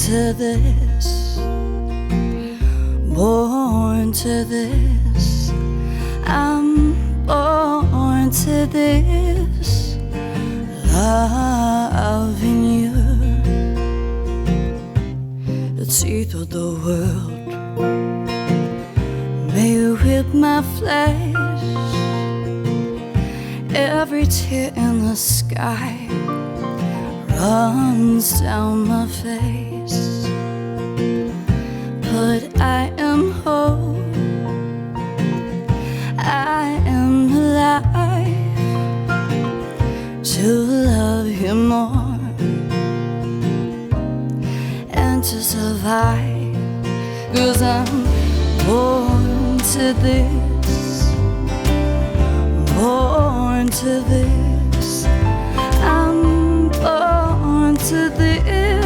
to this, born to this. I'm born to this, loving you. The teeth of the world may whip my flesh, every tear in the sky runs down my face, but I am whole, I am alive to love you more and to survive, 'cause I'm born to this, born to this. I'm born to this.